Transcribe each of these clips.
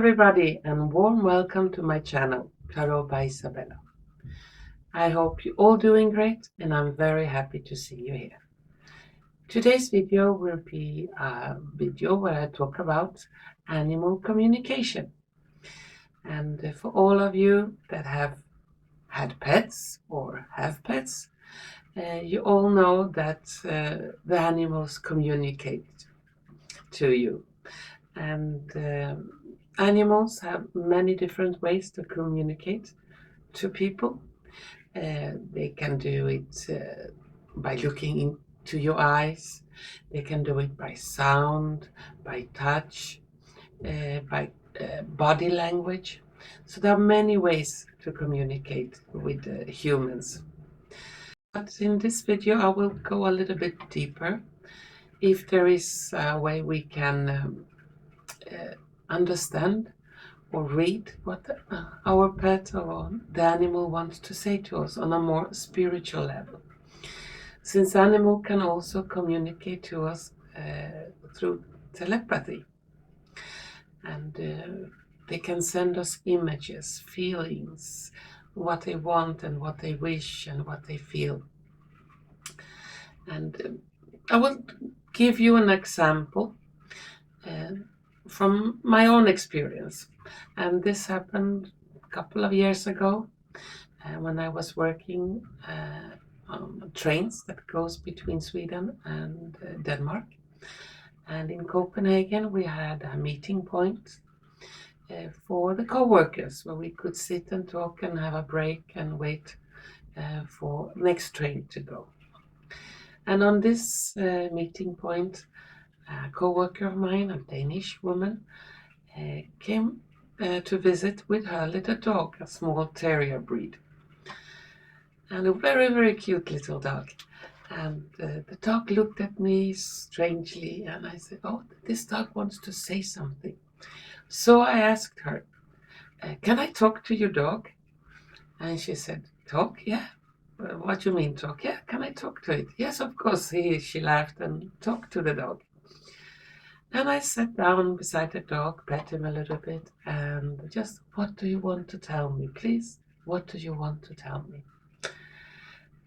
everybody, and warm welcome to my channel, Tarot by Izabela. I hope you're all doing great, and I'm very happy to see you here. Today's video will be a video where I talk about animal communication. And for all of you that have had pets or have pets, you all know that the animals communicate to you. And animals have many different ways to communicate to people. They can do it by looking into your eyes. They can do it by sound, by touch, by body language. So there are many ways to communicate with humans. But in this video, I will go a little bit deeper. If there is a way we can understand or read what our pet or the animal wants to say to us on a more spiritual level. Since animal can also communicate to us through telepathy. And they can send us images, feelings, what they want and what they wish and what they feel. And I will give you an example from my own experience. And this happened a couple of years ago when I was working on trains that goes between Sweden and Denmark. And in Copenhagen we had a meeting point for the co-workers where we could sit and talk and have a break and wait for next train to go. And on this meeting point, a co-worker of mine, a Danish woman, came to visit with her little dog, a small terrier breed. And a very, very cute little dog. And the dog looked at me strangely, and I said, oh, this dog wants to say something. So I asked her, can I talk to your dog? And she said, talk? Yeah. What do you mean talk? Yeah, can I talk to it? Yes, of course. She laughed and talked to the dog. And I sat down beside the dog, pet him a little bit, and just, what do you want to tell me, please? What do you want to tell me?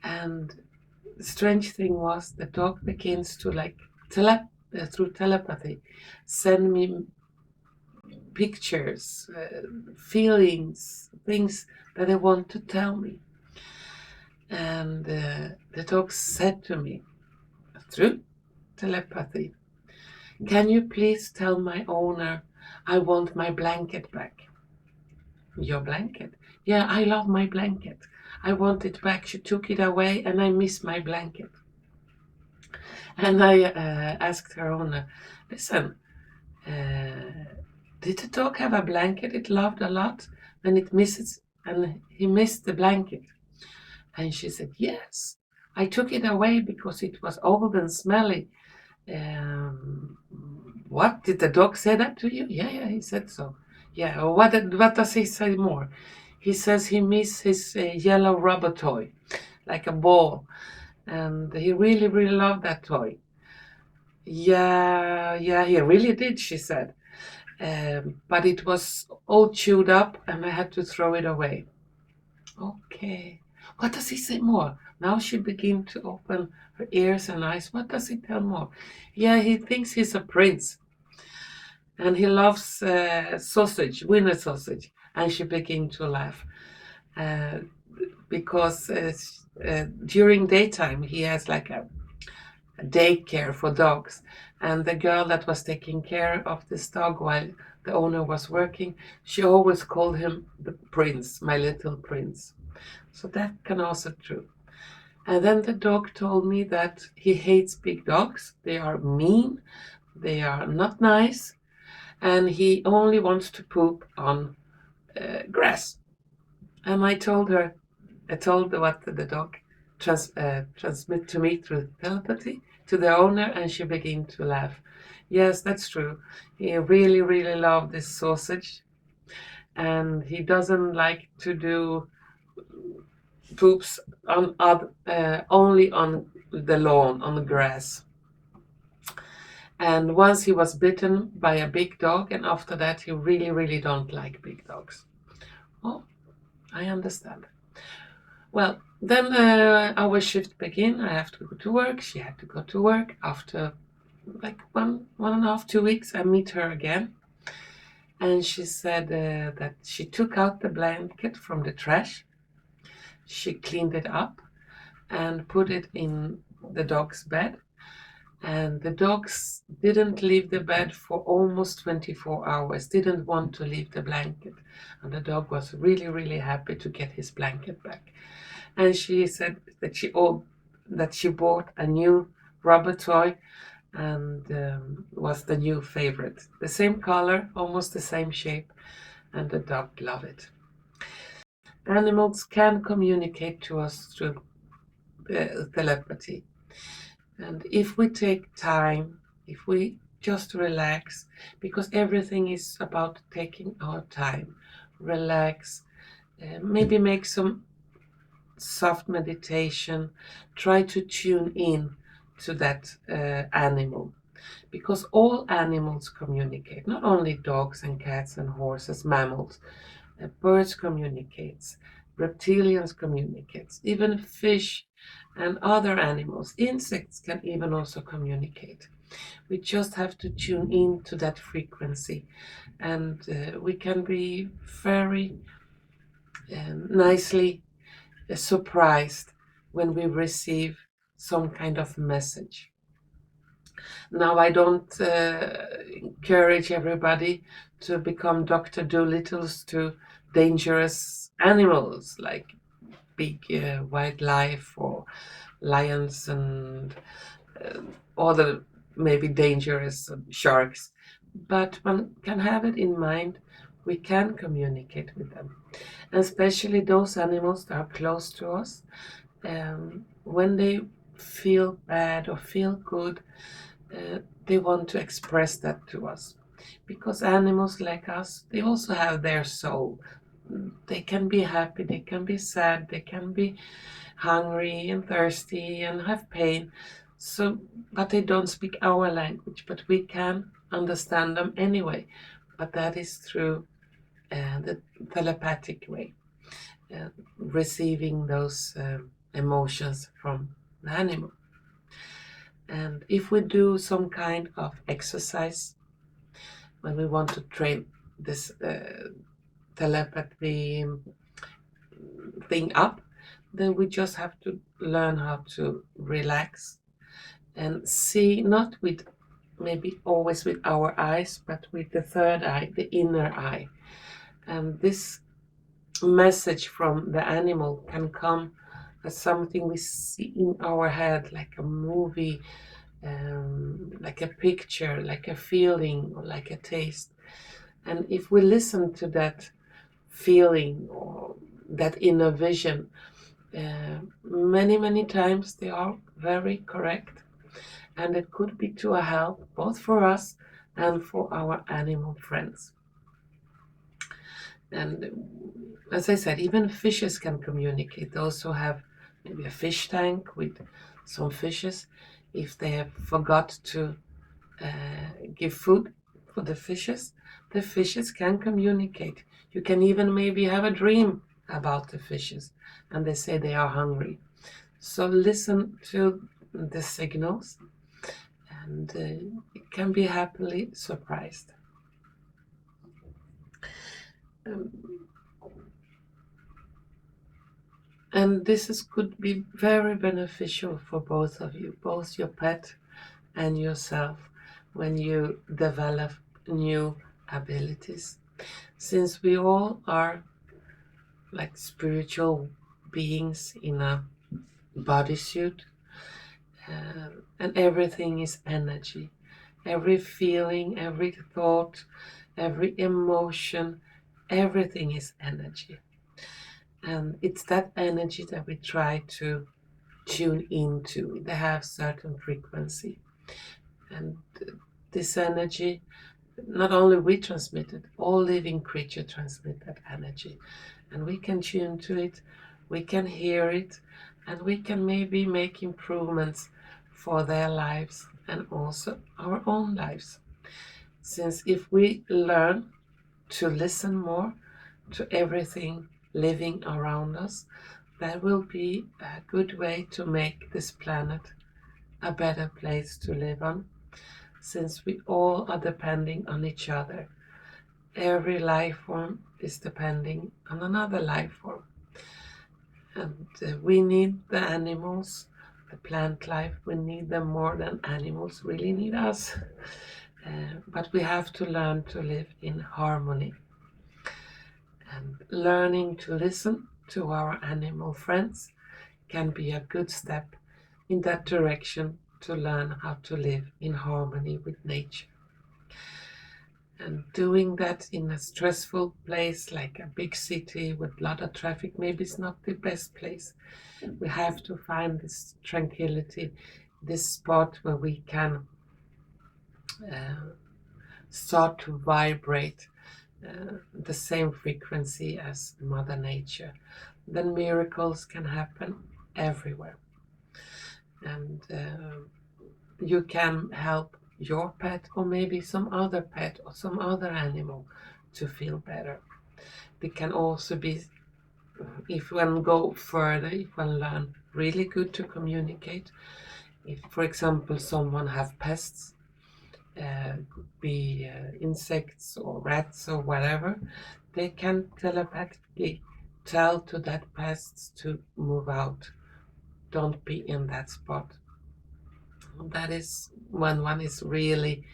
And the strange thing was the dog begins to through telepathy, send me pictures, feelings, things that they want to tell me. And the dog said to me, through telepathy, can you please tell my owner I want my blanket back? Your blanket? Yeah, I love my blanket. I want it back. She took it away and I miss my blanket. And I asked her owner, listen, did the dog have a blanket it loved a lot and he missed the blanket? And she said, yes, I took it away because it was old and smelly. What, did the dog say that to you? Yeah, he said so. Yeah, what does he say more? He says he missed his yellow rubber toy, like a ball, and he really, really loved that toy. Yeah, he really did, she said. But it was all chewed up and I had to throw it away. Okay. What does he say more? Now she begins to open her ears and eyes. What does he tell more? Yeah, he thinks he's a prince. And he loves sausage, winter sausage. And she began to laugh. Because during daytime, he has like a daycare for dogs. And the girl that was taking care of this dog while the owner was working, she always called him the prince, my little prince. So that can also be true. And then the dog told me that he hates big dogs. They are mean, they are not nice, and he only wants to poop on grass. And I told what the dog transmit to me through telepathy to the owner, and she began to laugh. Yes, that's true. He really, really loved this sausage, and he doesn't like to do poops on only on the lawn, on the grass. And once he was bitten by a big dog, and after that he really, really don't like big dogs. Oh, I understand. Well, then our shift began. I have to go to work. She had to go to work. After like one and a half, 2 weeks, I meet her again. And she said that she took out the blanket from the trash. She cleaned it up and put it in the dog's bed. And the dogs didn't leave the bed for almost 24 hours, didn't want to leave the blanket. And the dog was really, really happy to get his blanket back. And she said that she bought a new rubber toy and was the new favorite. The same color, almost the same shape, and the dog loved it. Animals can communicate to us through telepathy. And if we take time, if we just relax, because everything is about taking our time, relax, maybe make some soft meditation, try to tune in to that animal. Because all animals communicate, not only dogs and cats and horses, mammals. Birds communicates, reptilians communicates, even fish and other animals, insects can even also communicate. We just have to tune in to that frequency, and we can be very nicely surprised when we receive some kind of message. Now, I don't encourage everybody to become Dr. Doolittles to dangerous animals like big wildlife or lions and other maybe dangerous sharks. But one can have it in mind, we can communicate with them, and especially those animals that are close to us. When they feel bad or feel good, they want to express that to us. Because animals like us, they also have their soul. They can be happy, they can be sad, they can be hungry and thirsty and have pain. So, but they don't speak our language, but we can understand them anyway. But that is through the telepathic way, receiving those emotions from the animal. And if we do some kind of exercise when we want to train this telepathy thing up, then we just have to learn how to relax and see, not with maybe always with our eyes, but with the third eye, the inner eye. And this message from the animal can come as something we see in our head, like a movie, like a picture, like a feeling, or like a taste. And if we listen to that feeling or that inner vision, many, many times they are very correct. And it could be to a help both for us and for our animal friends. And as I said, even fishes can communicate. Those who have maybe a fish tank with some fishes, if they have forgot to give food for the fishes can communicate. You can even maybe have a dream about the fishes and they say they are hungry. So listen to the signals and you can be happily surprised. And could be very beneficial for both of you, both your pet and yourself, when you develop new abilities. Since we all are like spiritual beings in a bodysuit, and everything is energy. Every feeling, every thought, every emotion, everything is energy. And it's that energy that we try to tune into. They have certain frequency. And this energy, not only we transmit it, all living creatures transmit that energy. And we can tune to it, we can hear it, and we can maybe make improvements for their lives and also our own lives. Since if we learn to listen more to everything living around us, that will be a good way to make this planet a better place to live on, since we all are depending on each other. Every life form is depending on another life form. And we need the animals, the plant life, we need them more than animals really need us. But we have to learn to live in harmony. And learning to listen to our animal friends can be a good step in that direction to learn how to live in harmony with nature. And doing that in a stressful place like a big city with a lot of traffic maybe is not the best place. We have to find this tranquility, this spot where we can start to vibrate the same frequency as Mother Nature. Then miracles can happen everywhere. And you can help your pet or maybe some other pet or some other animal to feel better. It can also be, if one go further, if one learn really good to communicate, if for example someone have pests, could be insects or rats or whatever, they can telepathically tell to that pests to move out, don't be in that spot. That is when one is really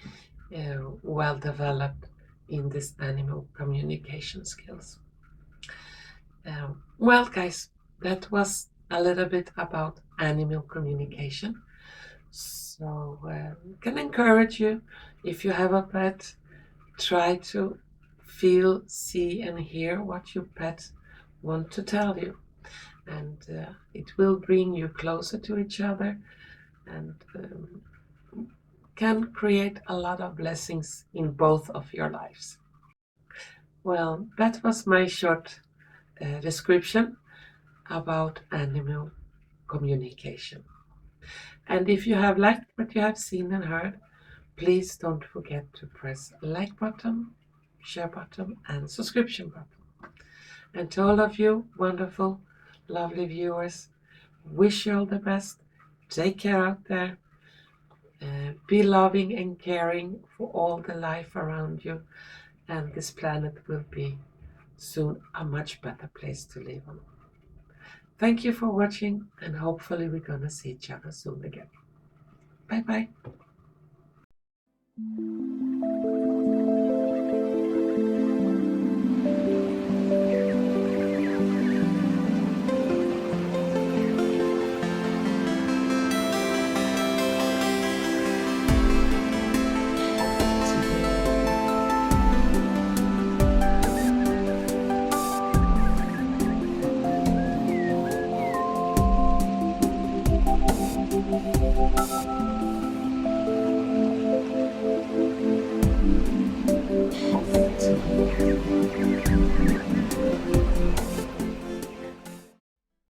well developed in this animal communication skills. Well, guys, that was a little bit about animal communication. So, can encourage you, if you have a pet, try to feel, see, and hear what your pet want to tell you, and it will bring you closer to each other, and can create a lot of blessings in both of your lives. Well, that was my short description about animal communication. And if you have liked what you have seen and heard, please don't forget to press like button, share button, and subscription button. And to all of you wonderful, lovely viewers, wish you all the best. Take care out there. Be loving and caring for all the life around you, and this planet will be soon a much better place to live on. Thank you for watching, and hopefully we're gonna see each other soon again. Bye bye.